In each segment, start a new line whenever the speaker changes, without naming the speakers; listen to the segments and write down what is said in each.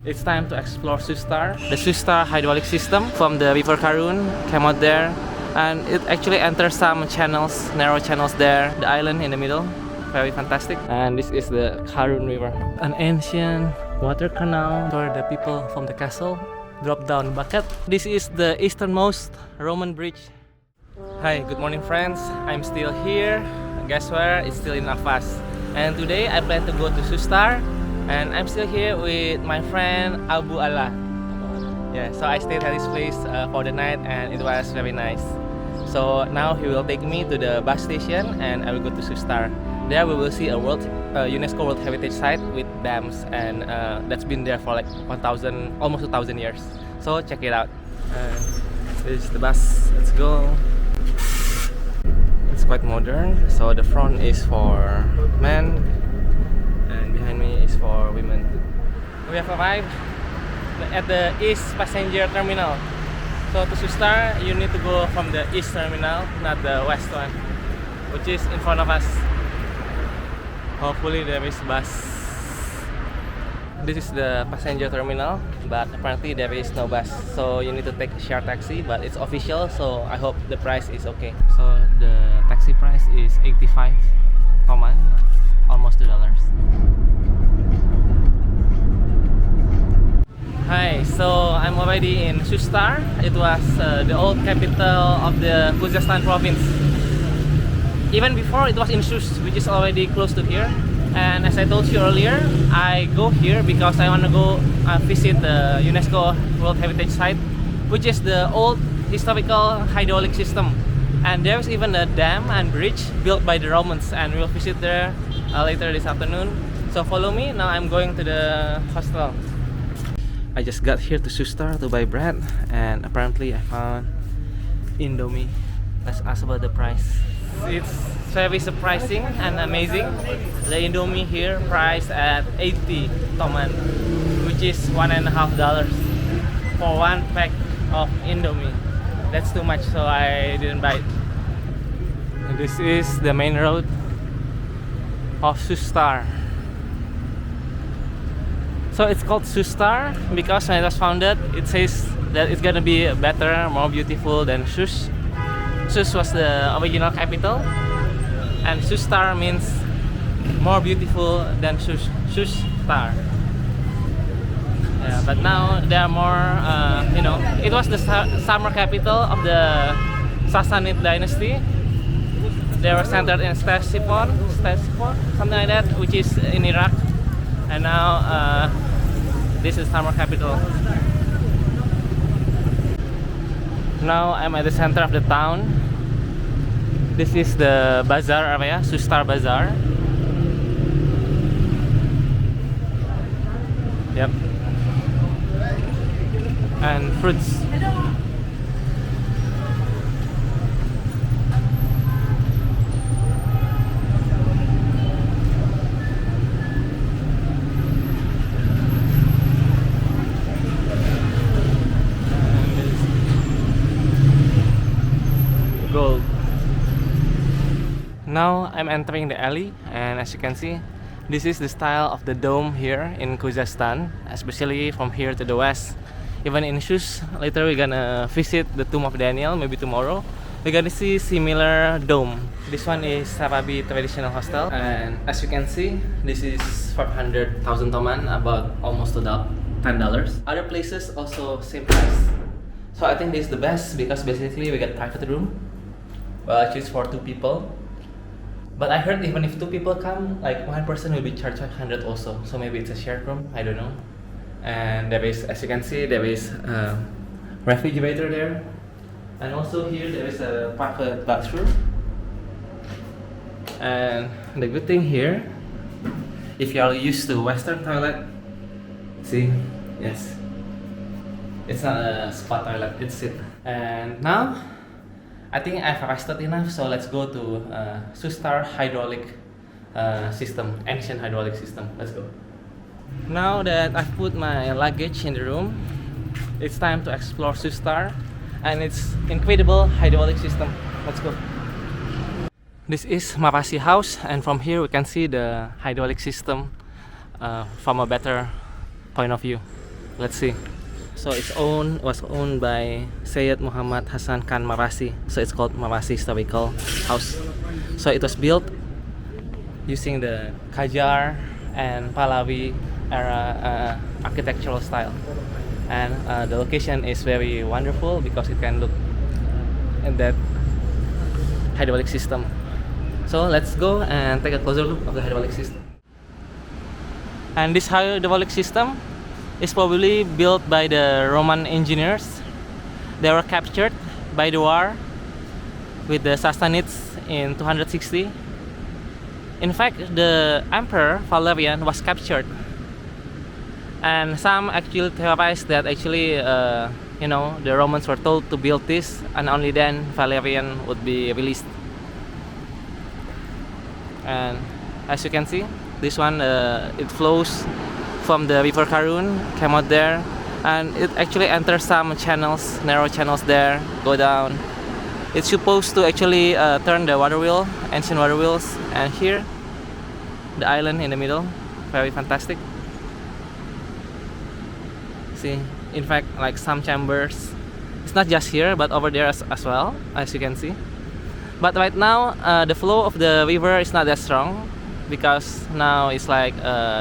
It's time to explore Shushtar. The Shushtar Hydraulic System from the River Karun came out there, and it actually enters some channels, narrow channels there. The island in the middle, very fantastic. And this is the Karun River, an ancient water canal where the people from the castle drop down bucket. This is the easternmost Roman bridge. Hi, good morning friends. I'm still here. Guess where? It's still in Ahvaz. And today I plan to go to Shushtar. And I'm still here with my friend Abu Allah. Yeah, so I stayed at his place for the night and it was very nice. So now he will take me to the bus station and I will go to Shushtar. There we will see a UNESCO World Heritage Site with dams, and that's been there for like 1,000, almost 2,000 years. So check it out. This is the bus. Let's go. It's quite modern. So the front is for men. Behind me is for women. We have arrived at the East Passenger Terminal. So to Shushtar, you need to go from the East Terminal, not the West one, which is in front of us. Hopefully there is bus. This is the passenger terminal, but apparently there is no bus. So you need to take a share taxi, but it's official, so I hope the price is okay. So the taxi price is 85 Toman, almost $2. Hi, so I'm already in Shushtar. It was the old capital of the Khuzestan province. Even before it was in Shush, which is already close to here. And as I told you earlier, I go here because I want to go visit the UNESCO World Heritage Site, which is the old historical hydraulic system. And there's even a dam and bridge built by the Romans, and we'll visit there later this afternoon. So follow me. Now I'm going to the hostel. I just got here to Shushtar to buy bread, and apparently I found Indomie. Let's ask about the price. It's very surprising and amazing. The Indomie here priced at 80 Toman, which is $1.50 for one pack of Indomie. That's too much, so I didn't buy it. And this is the main road of Shushtar. So it's called Shushtar because when it was founded, it says that it's gonna be better, more beautiful than Shush. Shush was the original capital, and Shushtar means more beautiful than Shush. Shushtar. Yeah, but now they are more, it was the summer capital of the Sasanid dynasty. They were centered in Ctesiphon, something like that, which is in Iraq. And now this is summer capital. Now I'm at the center of the town. This is the bazaar area, Shushtar Bazaar. Yep. And fruits. Gold. Now I'm entering the alley, and as you can see, this is the style of the dome here in Khuzestan, especially from here to the west. Even in Shush, later we're gonna visit the tomb of Daniel, maybe tomorrow. We're gonna see similar dome. This one is Sarabi Traditional Hotel, and as you can see, this is 500,000 Toman, about almost $10. Other places also same price. So I think this is the best because basically we get private room. Well, actually it's for 2 people. But I heard even if 2 people come, like one person will be charged 500 also. So maybe it's a shared room, I don't know. And there is, as you can see, there is a refrigerator there. And also here there is a private bathroom. And the good thing here, if you are used to Western toilet, see, yes, it's not a spa toilet, it's it. And now, I think I've rested enough, so let's go to Shushtar Hydraulic System, ancient hydraulic system. Let's go. Now that I've put my luggage in the room, it's time to explore Shushtar and its incredible hydraulic system. Let's go. This is Marashi house, and from here we can see the hydraulic system from a better point of view. Let's see. So was owned by Sayyid Muhammad Hasan Khan Marashi. So it's called Marashi Historical House. So it was built using the Qajar and Pahlavi era architectural style. And the location is very wonderful because it can look at that hydraulic system. So let's go and take a closer look of the hydraulic system. And this hydraulic system is probably built by the Roman engineers. They were captured by the war with the Sasanids in 260. In fact, the Emperor Valerian was captured. And some actually theorize that actually, the Romans were told to build this, and only then Valerian would be released. And as you can see, this one it flows from the river Karun, came out there, and it actually enters some channels, narrow channels there, go down. It's supposed to actually turn the water wheel, ancient water wheels, and here, the island in the middle, very fantastic. See, in fact, like some chambers, it's not just here, but over there as well, as you can see. But right now, the flow of the river is not that strong because now it's like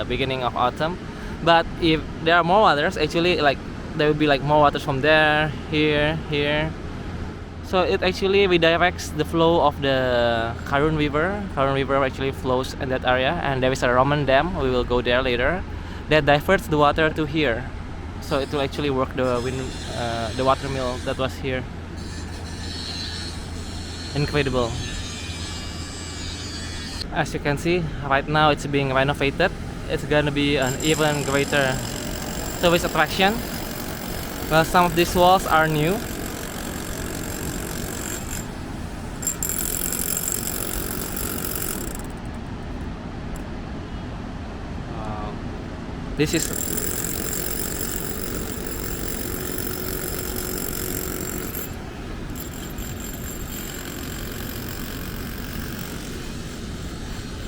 beginning of autumn. But if there are more waters, actually, like there will be like more waters from there, here. So it actually redirects the flow of the Karun River. Karun River actually flows in that area, and there is a Roman dam. We will go there later. That diverts the water to here. So it will actually work the water mill that was here. Incredible. As you can see, right now it's being renovated. It's gonna be an even greater tourist attraction. Well, some of these walls are new. This is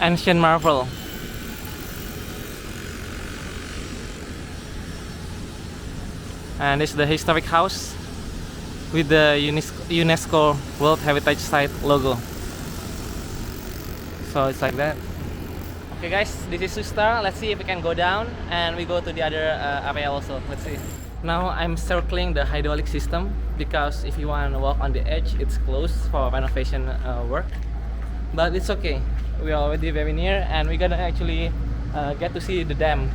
ancient marvel. And this is the historic house with the UNESCO World Heritage Site logo. So it's like that. Okay guys, this is Shushtar. Let's see if we can go down and we go to the other area also. Let's see. Now I'm circling the hydraulic system because if you want to walk on the edge, it's closed for renovation work. But it's okay. We are already very near and we're gonna actually get to see the dam.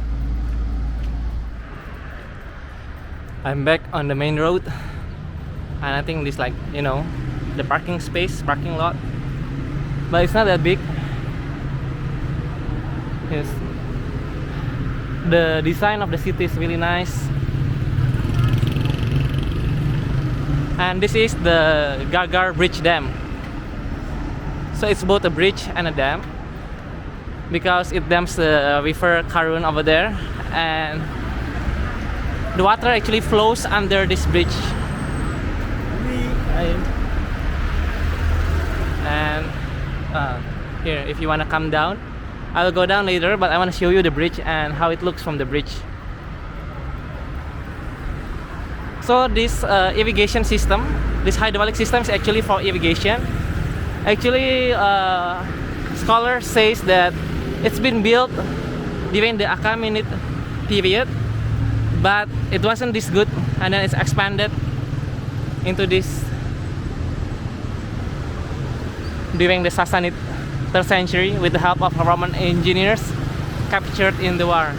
I'm back on the main road and I think this, like, the parking lot, but it's not that big. Yes. The design of the city is really nice. And this is the Gagar Bridge Dam. So it's both a bridge and a dam because it dams the river Karun over there, and the water actually flows under this bridge. And here, if you want to come down, I will go down later, but I want to show you the bridge and how it looks from the bridge. So this irrigation system, this hydraulic system is actually for irrigation. Actually, scholar says that it's been built during the Achaemenid period, but it wasn't this good, and then it's expanded into this during the Sasanid 3rd century with the help of Roman engineers captured in the war.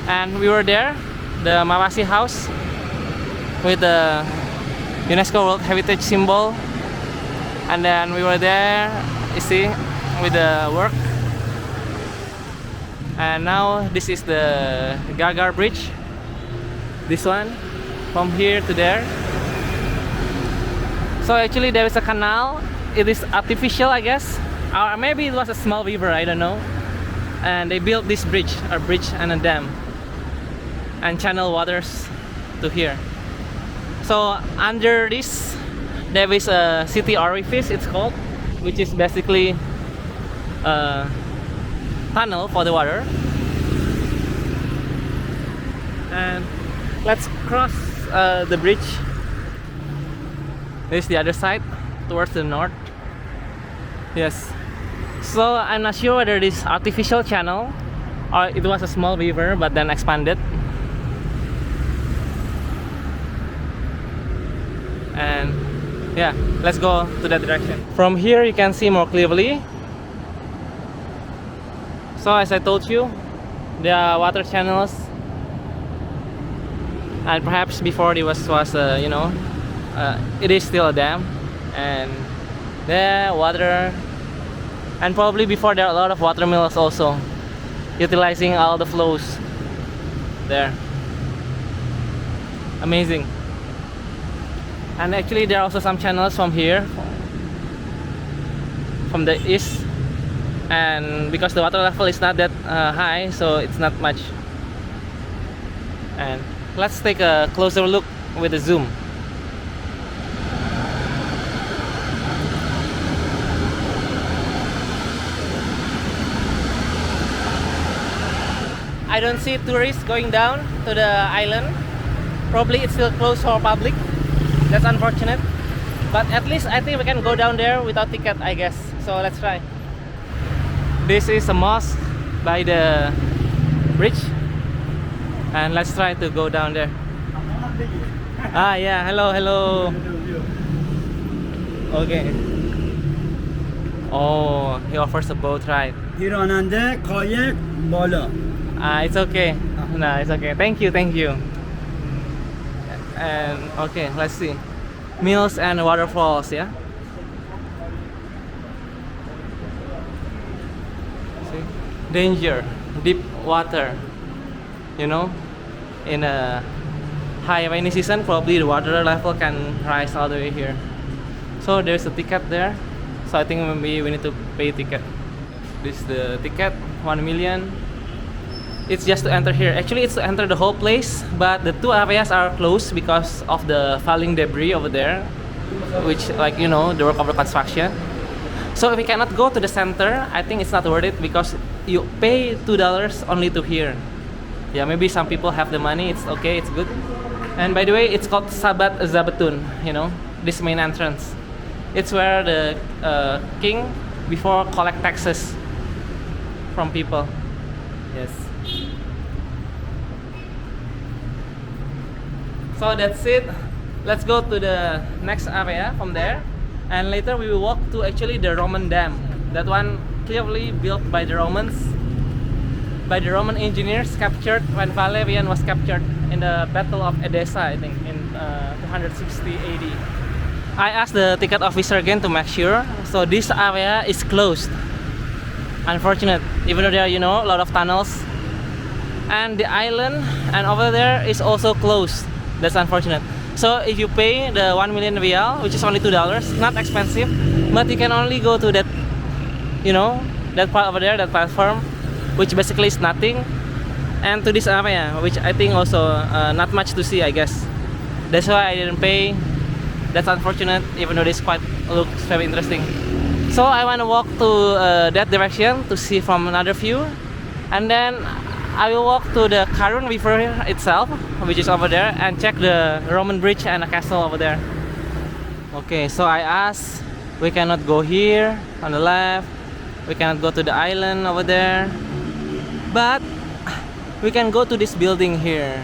And we were there, the Marashi house with the UNESCO World Heritage symbol, and then we were there, you see, with the work. And now this is the Gagar Bridge, this one, from here to there. So actually there is a canal. It is artificial, I guess, or maybe it was a small river, I don't know. And they built this bridge, a bridge and a dam, and channel waters to here. So under this there is a city orifice, it's called, which is basically a tunnel for the water. And Let's cross the bridge. This is the other side, towards the north. Yes. So I'm not sure whether this artificial channel or it was a small river but then expanded. And yeah, let's go to that direction. From here you can see more clearly. So as I told you, there are water channels, and perhaps before it was it is still a dam, and there water, and probably before there are a lot of water mills also utilizing all the flows there. Amazing. And actually there are also some channels from here, from the east, and because the water level is not that high, so it's not much. And let's take a closer look with the zoom. I don't see tourists going down to the island. Probably it's still closed for public. That's unfortunate. But at least I think we can go down there without ticket, I guess. So let's try. This is a mosque by the bridge. And let's try to go down there. Ah, yeah. Hello, hello. Okay. Oh, he offers a boat ride.
Hiranande kayak bala.
It's okay. No, it's okay. Thank you, thank you. And okay, let's see. Mills and waterfalls, yeah. See, danger, deep water. You know, in a high rainy season, probably the water level can rise all the way here. So there's a ticket there. So I think maybe we need to pay ticket. This is the ticket, 1 million. It's just to enter here. Actually, it's to enter the whole place, but the two areas are closed because of the falling debris over there, which, like, you know, the work of the construction. So if we cannot go to the center, I think it's not worth it because you pay $2 only to here. Yeah, maybe some people have the money. It's okay. It's good. And by the way, it's called Sabat Zabatun. You know, this main entrance. It's where the king before collect taxes from people. Yes. So that's it. Let's go to the next area from there, and later we will walk to actually the Roman dam. That one clearly built by the Romans, by the Roman engineers, captured when Valerian was captured in the Battle of Edessa, I think, in 260 AD. I asked the ticket officer again to make sure. So this area is closed. Unfortunate, even though there are, you know, a lot of tunnels, and the island and over there is also closed. That's unfortunate. So if you pay the 1 million rial, which is only $2, not expensive, but you can only go to that, you know, that part over there, that platform, which basically is nothing, and to this area, which I think also not much to see, I guess. That's why I didn't pay. That's unfortunate, even though this quite looks very interesting. So I want to walk to that direction to see from another view, and then I will walk to the Karun River itself, which is over there, and check the Roman bridge and a castle over there. Okay, so I asked, we cannot go here on the left, we cannot go to the island over there, but we can go to this building here.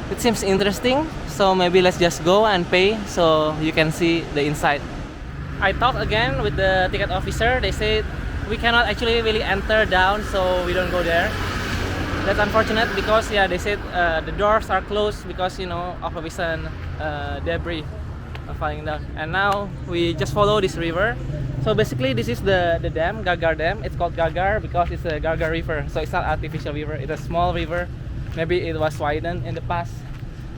It seems interesting, so maybe let's just go and pay so you can see the inside. I talked again with the ticket officer. They said we cannot actually really enter down, so we don't go there. That's unfortunate because, yeah, they said the doors are closed because, you know, of a recent debris falling down. And now we just follow this river. So basically this is the dam, Gargar Dam. It's called Gargar because it's a Gargar River. So it's not artificial river, it's a small river. Maybe it was widened in the past.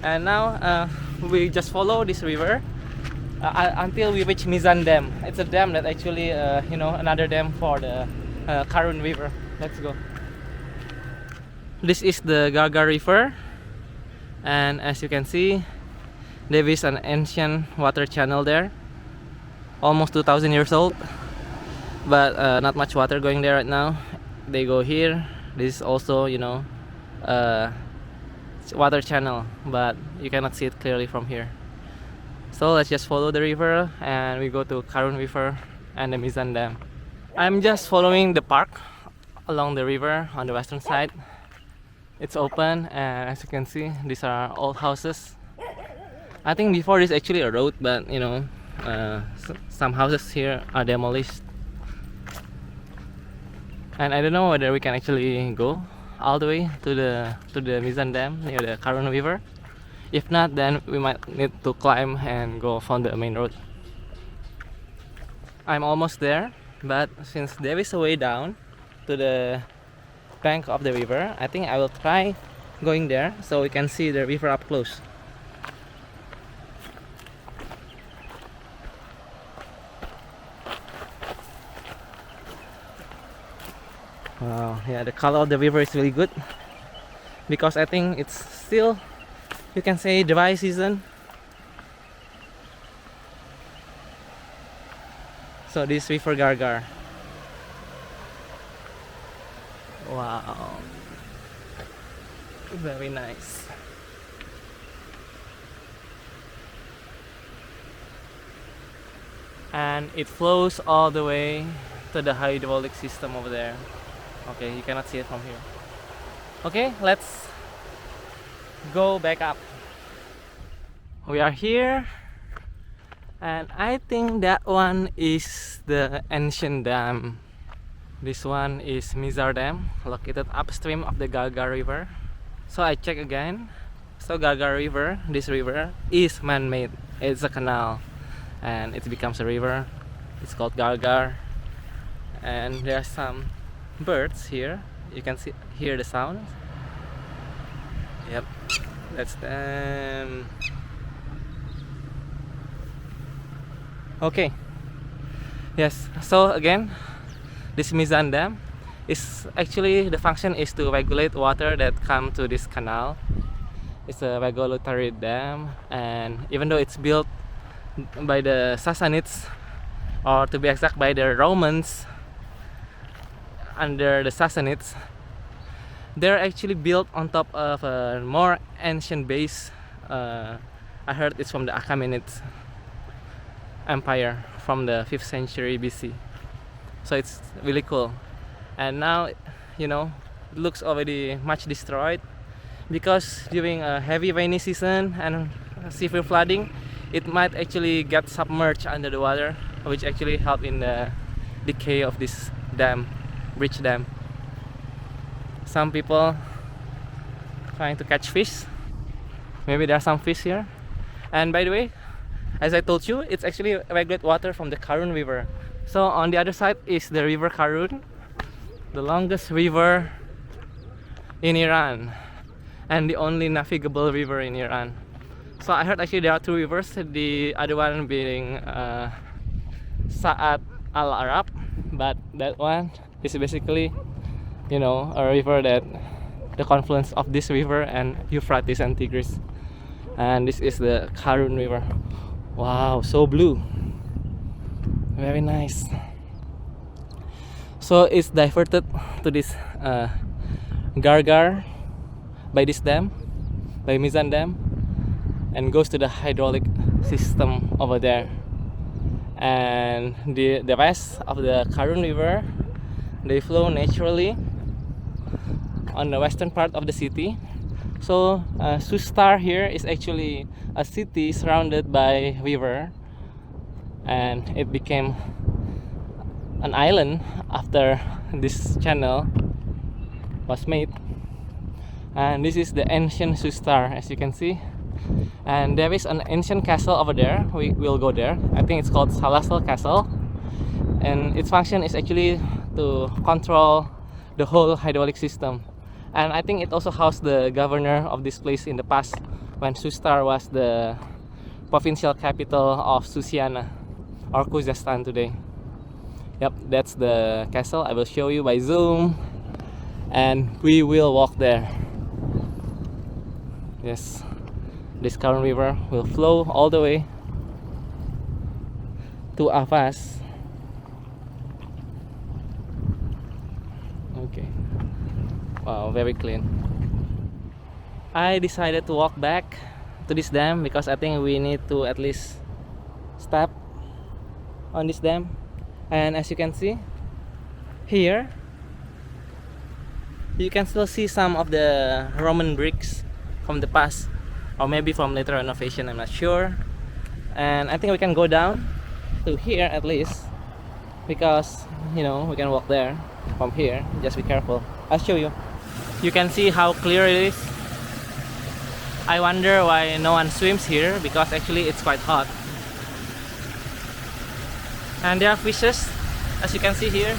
And now we just follow this river until we reach Mizan Dam. It's a dam that actually, you know, another dam for the Karun River. Let's go. This is the Gargar River, and as you can see, there is an ancient water channel there, almost 2,000 years old, but not much water going there right now. They go here. This is also, you know, water channel, but you cannot see it clearly from here. So let's just follow the river and we go to Karun River and the Mizan Dam. I'm just following the park along the river on the western side. It's open, and as you can see, these are old houses. I think before this actually a road, but you know, some houses here are demolished. And I don't know whether we can actually go all the way to the Mizan Dam near the Karun River. If not, then we might need to climb and go on the main road. I'm almost there, but since there is a way down to the bank of the river, I think I will try going there so we can see the river up close. Wow, yeah, the color of the river is really good because I think it's still, you can say, dry season. So this river Gargar. Wow, very nice. And it flows all the way to the hydraulic system over there. Okay, you cannot see it from here. Okay, let's go back up. We are here, and I think that one is the ancient dam. This one is Mizar Dam, located upstream of the Gargar River. So I check again. So Gargar River, this river is man-made. It's a canal, and it becomes a river. It's called Gargar, and there are some birds here. You can hear the sound. Yep, that's them. Okay. Yes. So again, this Mizan Dam is actually, the function is to regulate water that come to this canal. It's a regulatory dam, and even though it's built by the Sasanids, or to be exact by the Romans under the Sassanids, they're actually built on top of a more ancient base. I heard it's from the Achaemenid Empire from the 5th century BC. So it's really cool. And now, you know, it looks already much destroyed because during a heavy rainy season and severe flooding, it might actually get submerged under the water, which actually help in the decay of this dam, bridge dam. Some people trying to catch fish. Maybe there are some fish here. And by the way, as I told you, it's actually regulate water from the Karun River. So on the other side is the river Karun, the longest river in Iran and the only navigable river in Iran. So I heard actually there are two rivers, the other one being Sa'ad al-Arab, but that one is basically, you know, a river that the confluence of this river and Euphrates and Tigris. And this is the Karun River. Wow, so blue. Very nice. So it's diverted to this Gargar by this dam, by Mizan Dam, and goes to the hydraulic system over there. And the rest of the Karun River, they flow naturally on the western part of the city. So Shushtar here is actually a city surrounded by river, and it became an island after this channel was made. And this is the ancient Shushtar, as you can see. And there is an ancient castle over there. We will go there. I think it's called Salasal Castle, and its function is actually to control the whole hydraulic system. And I think it also housed the governor of this place in the past, when Shushtar was the provincial capital of Susiana, or Khuzestan today. Yep, that's the castle. I will show you by zoom, and we will walk there. Yes, this Karun River will flow all the way to Ahvaz. Okay. Wow, very clean. I decided to walk back to this dam because I think we need to at least step on this dam. And as you can see here, you can still see some of the Roman bricks from the past, or maybe from later renovation, I'm not sure. And I think we can go down to here at least, because you know we can walk there from here. Just be careful. I'll show you. You can see how clear it is. I wonder why no one swims here, because actually it's quite hot. And there are fishes, as you can see here.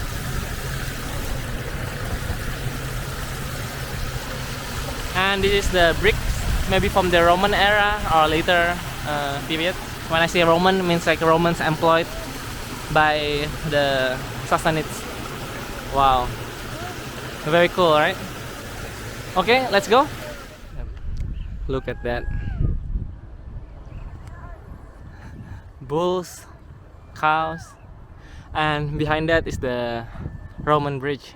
And this is the bricks, maybe from the Roman era or later period. When I say Roman, it means like Romans employed by the Sasanids. Wow, very cool, right? Okay, let's go. Look at that. Bulls, cows, and behind that is the Roman bridge.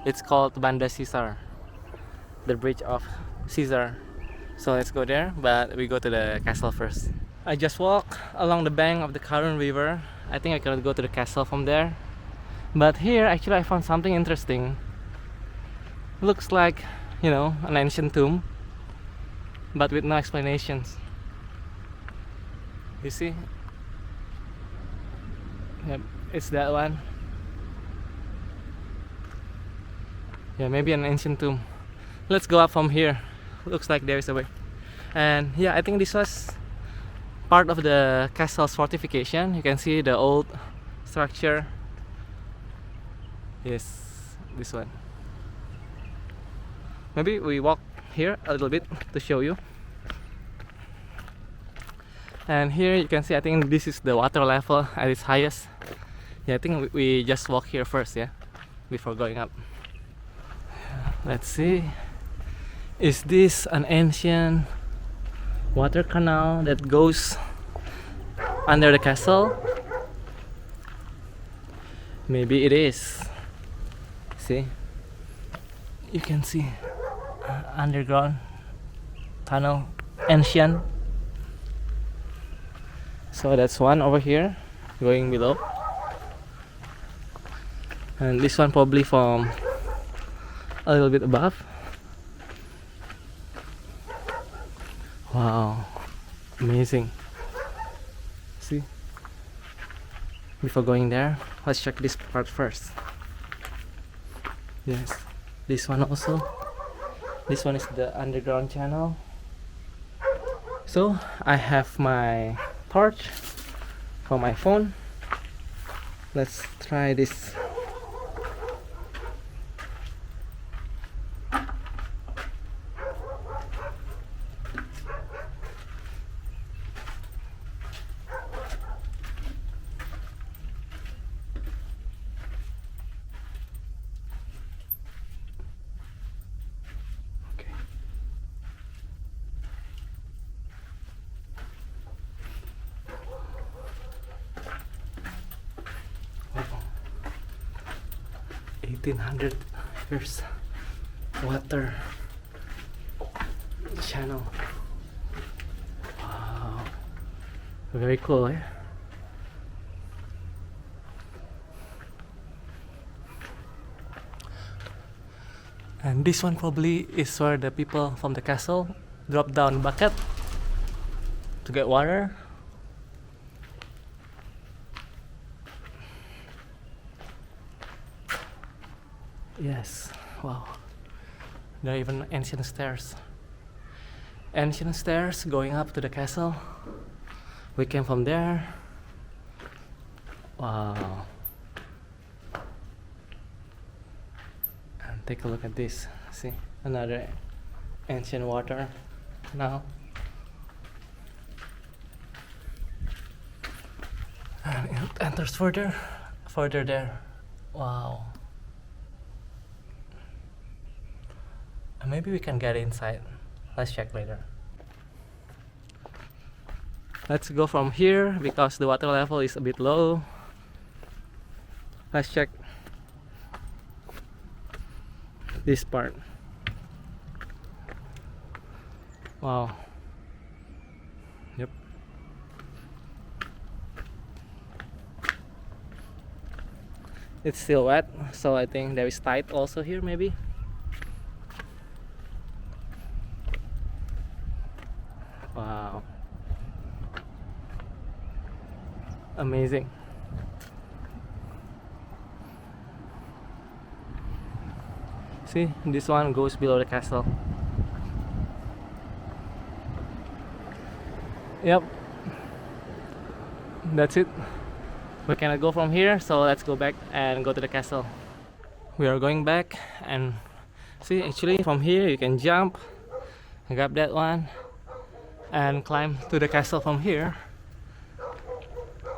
It's called Banda Caesar, the bridge of Caesar. So let's go there, but we go to the castle first. I just walk along the bank of the Karun River. I think I can go to the castle from there. But here actually I found something interesting. Looks like, you know, an ancient tomb, but with no explanations. You see? Yep, it's that one. Yeah, maybe an ancient tomb. Let's go up from here. Looks like there is a way. And yeah, I think this was part of the castle's fortification. You can see the old structure. Yes, this one. Maybe we walk here a little bit to show you. And here you can see, I think this is the water level at its highest. Yeah, I think we just walk here first, yeah, before going up. Let's see. Is this an ancient water canal that goes under the castle? Maybe it is. See? You can see underground tunnel, ancient. So that's one over here going below, and this one probably from a little bit above. Wow, amazing. See, before going there, let's check this part first. Yes, this one also. This one is the underground channel. So I have my torch for my phone. Let's try this. Okay. 1800 years water channel. Wow, very cool, eh? And this one probably is where the people from the castle drop down bucket to get water. Yes, wow. There are even ancient stairs. Ancient stairs going up to the castle. We came from there. Wow. And take a look at this. See, another ancient water now. And it enters further there. Wow. And maybe we can get inside. Let's check later. Let's go from here because the water level is a bit low. Let's check this part. Wow. Yep. It's still wet, so I think there is tide also here, maybe. Wow. Amazing. See, this one goes below the castle. Yep. That's it. We cannot go from here, so let's go back and go to the castle. We are going back, and see, actually from here you can jump, grab that one, and climb to the castle from here.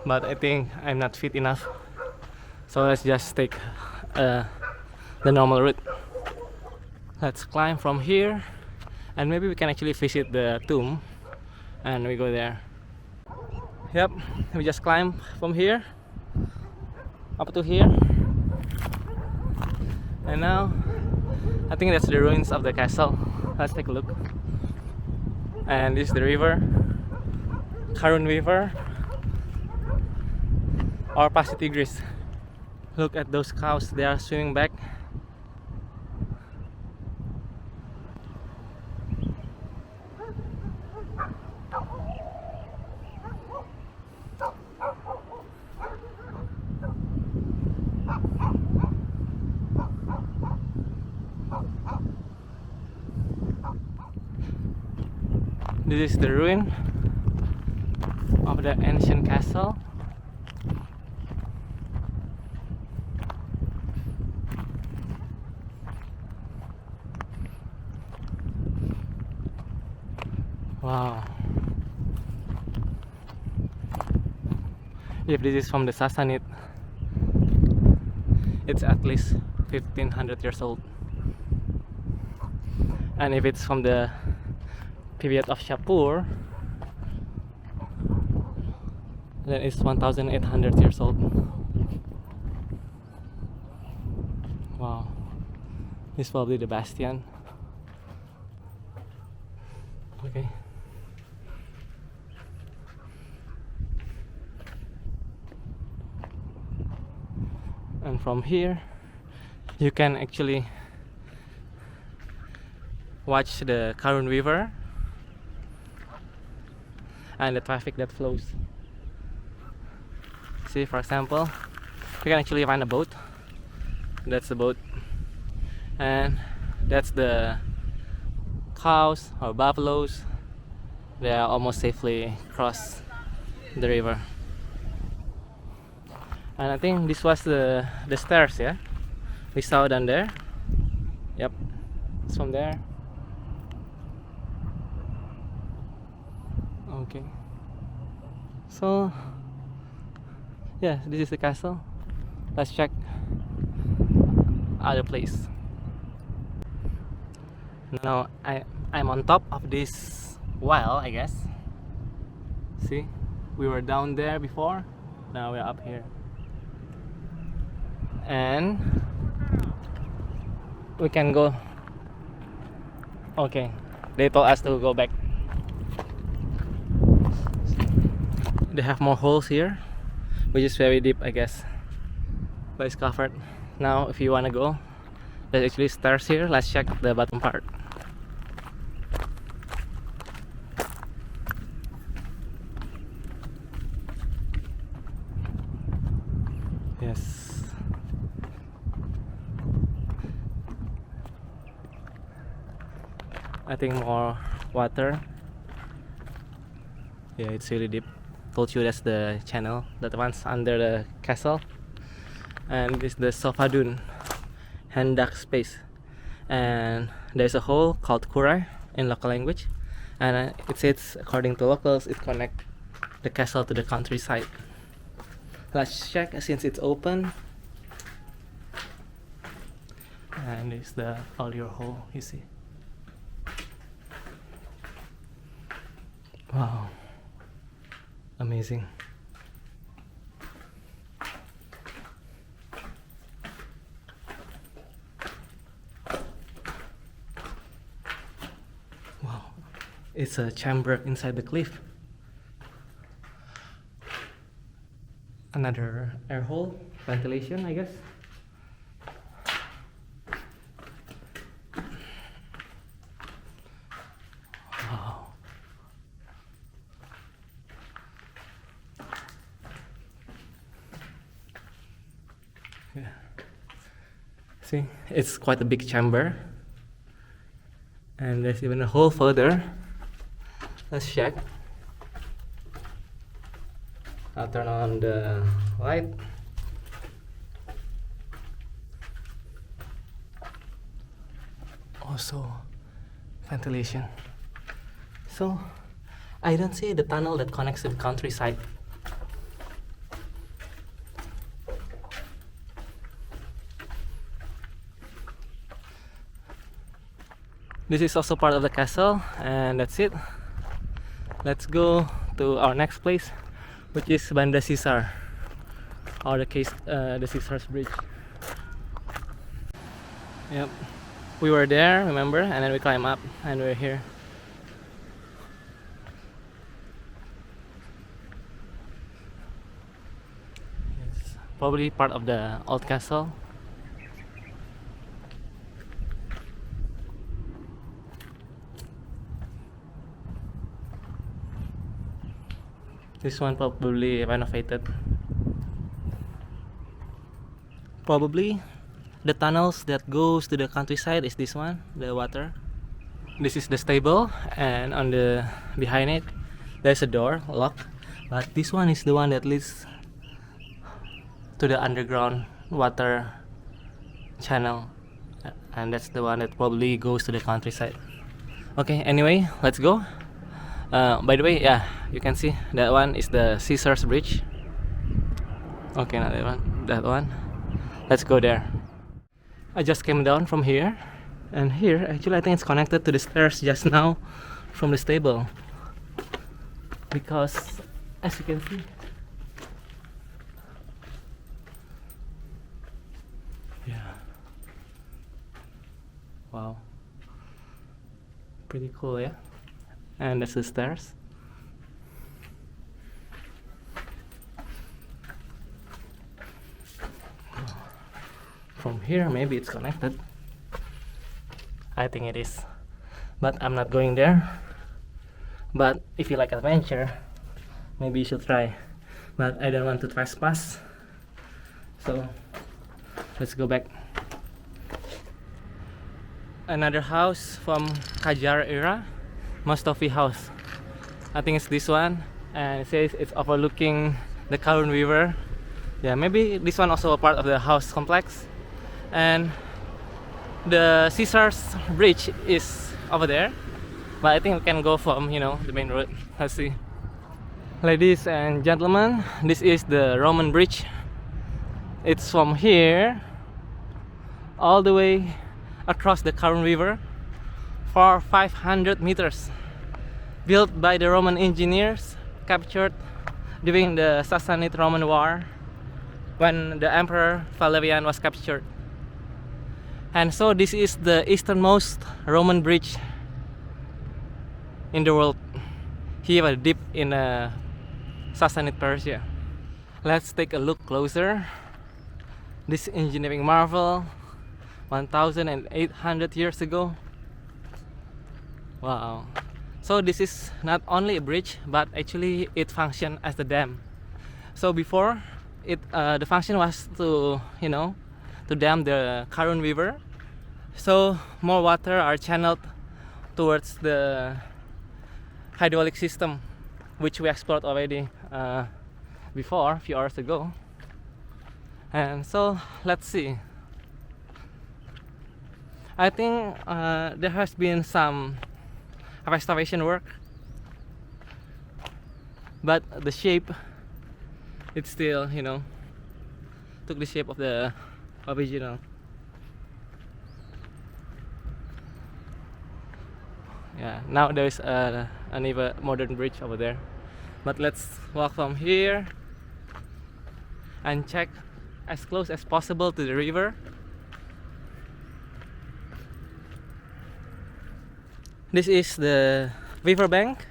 But I think I'm not fit enough, so let's just take the normal route. Let's climb from here, and maybe we can actually visit the tomb, and we go there. Yep, we just climb from here up to here, and now I think that's the ruins of the castle. Let's take a look. And this is the river, Karun River or Pasir Tigris. Look at those cows, they are swimming back. This is the ruin of the ancient castle. Wow. If this is from the Sasanid, it's at least 1500 years old. And if it's from the period of Shapur, then it's 1800 years old. Wow. This is probably the bastion. Okay. And from here you can actually watch the Karun River and the traffic that flows. See, for example, you can actually find a boat. That's the boat, and that's the cows or buffaloes. They are almost safely crossed the river. And I think this was the stairs, yeah? We saw down there. Yep, it's from there. Okay. So, yeah, this is the castle. Let's check other place. Now I'm on top of this well, I guess. See, we were down there before. Now we're up here. And we can go. Okay, they told us to go back. They have more holes here, which is very deep, I guess, but it's covered. Now if you want to go, there's actually stairs here. Let's check the bottom part. Yes. I think more water. Yeah, it's really deep. Told you that's the channel that runs under the castle. And this is the Sofadun Handak space. And there's a hole called Kurai in local language. And it says, according to locals, it connects the castle to the countryside. Let's check since it's open. And this is the audio hole, you see. Wow. Amazing. It's a chamber inside the cliff. Another air hole, ventilation, I guess. Wow. Yeah. See, it's quite a big chamber. And there's even a hole further. Let's check. I'll turn on the light. Also, ventilation. So, I don't see the tunnel that connects to the countryside. This is also part of the castle, and that's it. Let's go to our next place, which is Bandar Caesar, or the Caesar's Bridge. Yep, we were there, remember, and then we climb up, and we're here. It's probably part of the old castle. This one probably renovated. Probably the tunnels that goes to the countryside is this one, the water. This is the stable, and on the behind it there's a door, lock. But this one is the one that leads to the underground water channel, and that's the one that probably goes to the countryside. Okay, anyway, let's go. By the way, yeah, you can see that one is the Caesar's Bridge. Okay, not that one, that one. Let's go there. I just came down from here, and here actually I think it's connected to the stairs just now from the stable, because as you can see, yeah, wow, pretty cool, yeah. And that's the stairs. From here, maybe it's connected. I think it is, but I'm not going there. But if you like adventure, maybe you should try. But I don't want to trespass, so let's go back. Another house from Qajar era, Mustafi House. I think it's this one, and it says it's overlooking the Karun River. Yeah, maybe this one also a part of the house complex. And the Caesar's Bridge is over there, but I think we can go from, the main road. Let's see. Ladies and gentlemen, this is the Roman bridge. It's from here all the way across the Karun River for 500 meters. Built by the Roman engineers, captured during the Sasanid Roman War when the Emperor Valerian was captured. And so this is the easternmost Roman bridge in the world, here deep in Sasanid Persia. Let's take a look closer. This engineering marvel, 1,800 years ago. Wow. So this is not only a bridge, but actually it functioned as a dam. So before, the function was to dam the Karun River, so more water are channeled towards the hydraulic system, which we explored already before, a few hours ago. And so let's see. I think there has been some restoration work, but the shape, it still took the shape of the original. Yeah, now there's an even modern bridge over there, but let's walk from here and check as close as possible to the river. This is the river bank,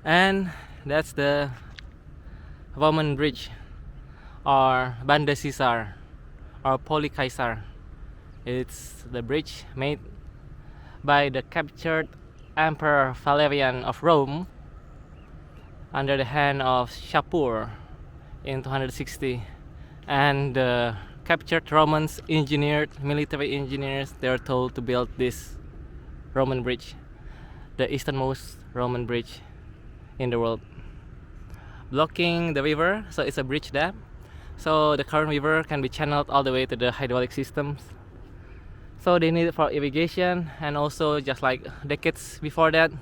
and that's the Roman bridge, or Banda Caesar, or Polycaesar. It's the bridge made by the captured Emperor Valerian of Rome under the hand of Shapur in 260, and the captured Romans military engineers, they were told to build this Roman bridge, the easternmost Roman bridge in the world, blocking the river. So it's a bridge dam, so the current river can be channeled all the way to the hydraulic systems. So they need it for irrigation, and also just like decades before that,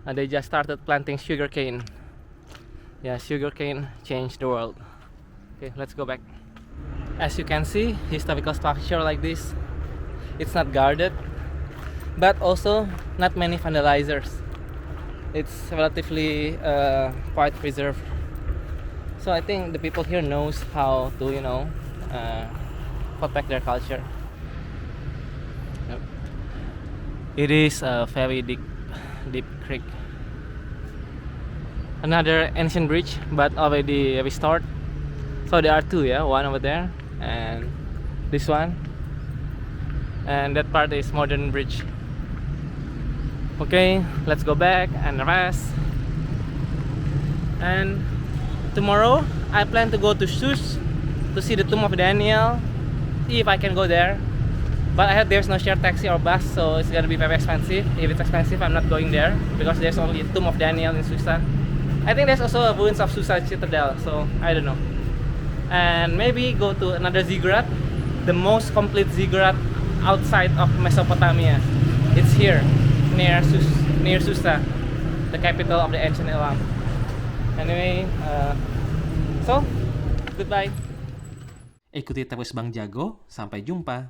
they just started planting sugarcane. Yeah, sugarcane changed the world. Okay, let's go back. As you can see, historical structure like this, it's not guarded, but also not many vandalizers. It's relatively quite preserved. So I think the people here knows how to, protect their culture. Yep. It is a very deep creek. Another ancient bridge, but already restored. So there are two, yeah, one over there and this one, and that part is modern bridge. Okay, let's go back and rest. And tomorrow I plan to go to Shush to see the tomb of Daniel, see if I can go there. But I heard there's no shared taxi or bus, so it's gonna be very expensive. If it's expensive, I'm not going there because there's only a tomb of Daniel in Shushtar. I think there's also a ruins of Shushtar Citadel, so I don't know. And maybe go to another ziggurat, the most complete ziggurat outside of Mesopotamia. It's here, near Shushtar, the capital of the ancient Elam. Anyway, so goodbye.
Ikuti terus Bang Jago, sampai jumpa.